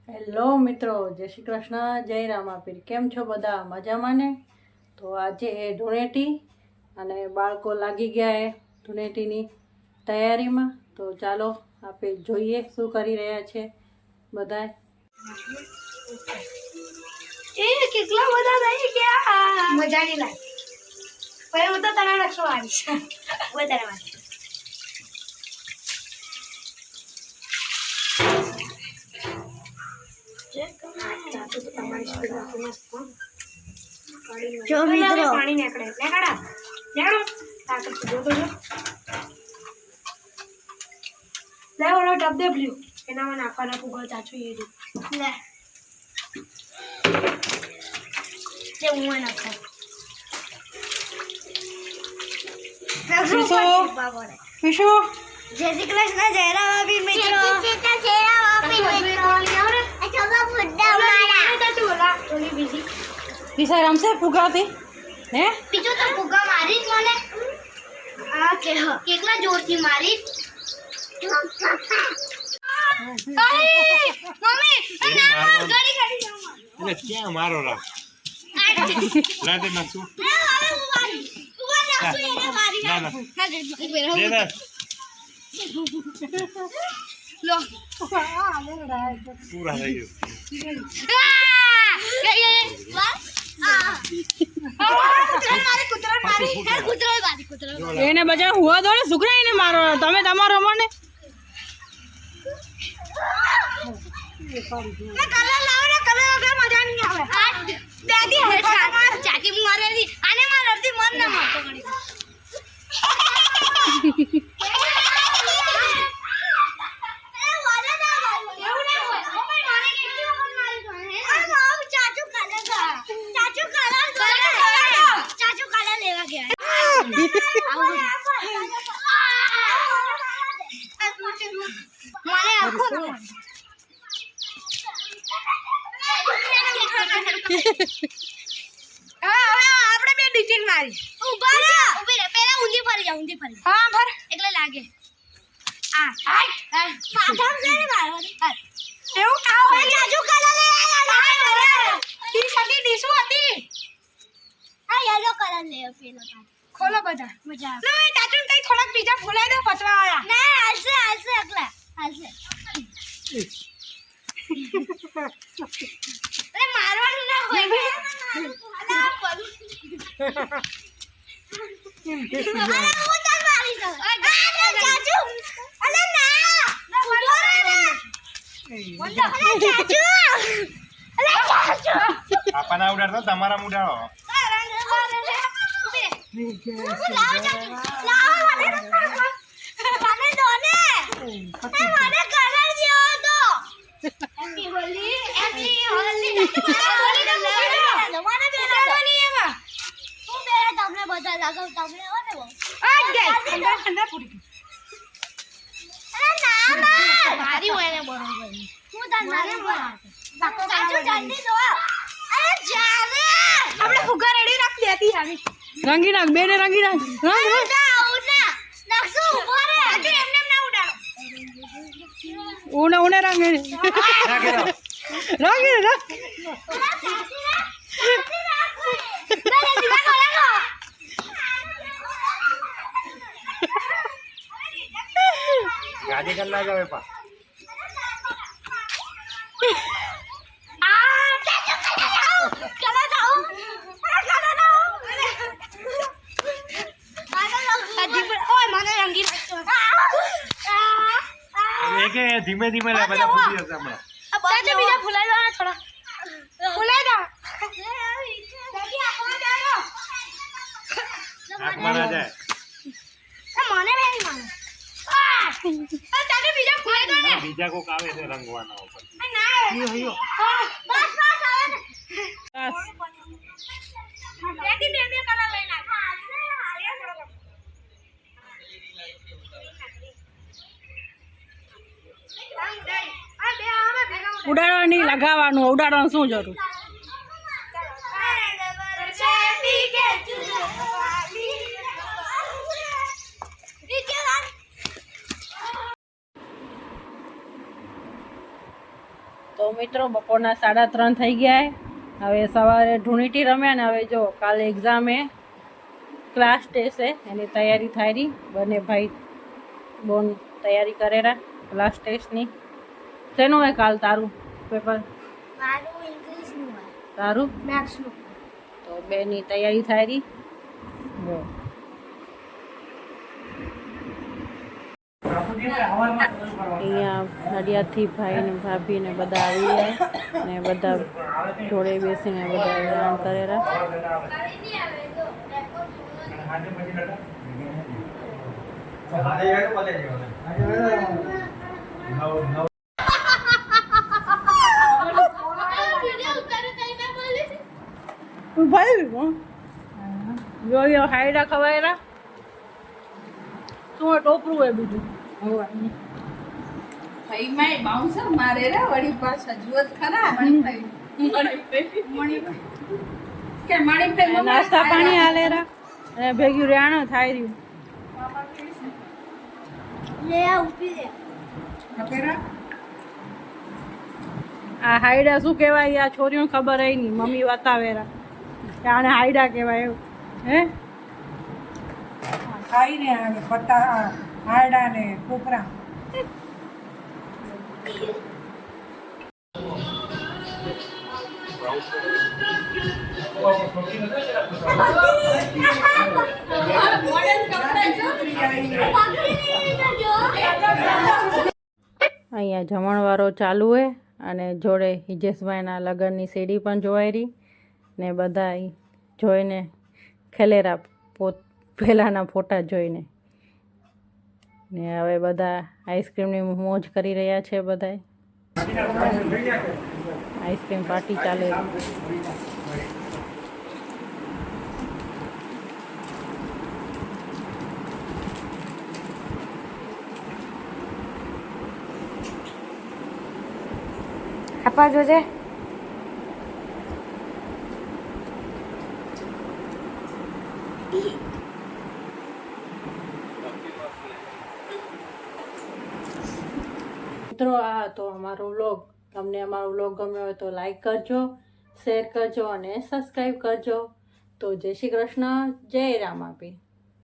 Hello મિત્રો, જય શ્રી કૃષ્ણ, જય રામાપીર. કેમ છો બધા? મજામાં ને? તો આજે ધૂળેટી અને બાળકો લાગી ગયા એ ધૂળેટીની તૈયારીમાં. તો ચાલો આપણે જોઈએ શું કરી રહ્યા છે બધાય. એ કેટલા બધા થઈ ગયા, મજા નહીં લાગી. પણ હું તો તને નકશો આવીશ વધારે વાત. જો મિત્રો પાણી નીકળે લે ઓલો ટપ દે બ્લુ એનામાં નાખવાના ફુગો ચાચું એ લે તે હું નાખો વિશુ જય શ્રી કૃષ્ણ, જય રામાપીર મિત્રો. વિશાળ રમશે ફુગાથી હે? બીજું તો ફુગા મારીશ મને આ કે કેટલા જોરથી મારીશ. મમ્મી એટલે ક્યાં મારો રાખ લાટે નાખું ના ના દે દે લો પૂરા થઈ ગયું. એને બજાર હુવા દો ને છોકરા, એને મારો. તમે તમારો રમો ને. કલર લાવો ને, કલર વગર મજા નહીં આવે. દાદી ચાકી મારેલી આને મારતી મન ના મારતો ઘડી. આપણે બે ડિટેલ મારી ઉભી રે પેલા ઊંધી ફરી જા, ઊંધી ફરી. હા ફર એટલે લાગે આ પાછળ છે ને મારવાની એવું કાવ ભાઈ આજુ કલર લે આયા ટી શર્ટ ડીસુ હતી આ યલો કલર લે પેલો તા ખોલો બધા મજા આવે. લે ચાચુ કઈ થોડાક બીજા ફોલાઈ દો પતવા આયા ના હાલશે હાલશે એકલા હાલશે. અરે મારવાનું ના હોય અલા પરું અરે હું તને મારી દઉં. અરે ચાચુ અલે ના ચાચુ અલે ચાચુ પાપાના ઉડાડતો તમારા ઉડાડો. આપણે ફુગ્ગા રેડી રાખ દેતી આવી રંગી નાખ, બેને રંગી નાખ. ઉને રંગે રંગે ગાડી કર ના જાવે પા કે ધીમે ધીમે લે બધા ફૂટી જશે હમણાં. ચાચા બીજા ફુલાઈ દો થોડા ફુલાઈ દો હાથમાં ના જાય. મને નહીં માને ચાચા બીજા ફુલાઈ દો ને બીજા કોક આવે છે રંગવાના ઉપર. ના બસ બસ આવે ને બેટી બે બે કલર લઈ નાખ. ઉડાડવાની લગાવવાનું, ઉડાડવાનું શું જરૂર? તો મિત્રો બપોરના 3:30 થઈ ગયા છે. હવે સવારે ધૂળેટી રમ્યા ને હવે જો કાલે એક્ઝામ એ ક્લાસ ટેસ્ટ છે એની તૈયારી થાય રહી. બંને ભાઈ બોન તૈયારી કરેલા ક્લાસ ટેસ્ટની. શેનું હોય કાલ તારું પેપર? મારું ઇંગ્લિશનું હોય. તારું મેથ્સનું. તો બેની તૈયારી થાય રહી. જો અહીંયા નડિયાદથી ભાઈ ને ભાભી ને બધા આવી ગયા ને બધા જોડે બેસીને બધા હેરાન કરેલા. ભાઈ જો હાયડા ખવાયેલા શું ટોપરું હોય બીજું ભાઈ માય બાઉન્સર મારે રે વળી પાછા જુવત ખરા મણિભાઈ કે મણિભાઈ નાસ્તા પાણી હાલેરા અને ભેગું રેણો થાય રહ્યું. લે આ ઊભી રે. ખપેરા આ હાયડા શું કહેવાય? આ છોરીઓને ખબર હય નહીં. મમ્મી બતાવેરા કે આને હાયડા કહેવાય એવું. હે ખાઈને આવે પત્તા હાડા ને કોપરા અહીંયા જમણવારો ચાલુ હે અને જોડે હિજેશભાઈના લગ્નની સીડી પણ જોવાઈ રહી ને બધા જોઈને ખેલેરા પહેલાંના ફોટા જોઈને. ને હવે બધા આઈસ્ક્રીમની મોજ કરી રહ્યા છે. બધાય આઈસ્ક્રીમ પાર્ટી ચાલે. આપા જોજે. મિત્રો આ તો અમારો વ્લોગ. તમને અમારો વ્લોગ ગમ્યો હોય તો લાઈક કરજો, શેર કરજો અને સબસ્ક્રાઈબ કરજો. તો જય શ્રી કૃષ્ણ, જય રામાપીર.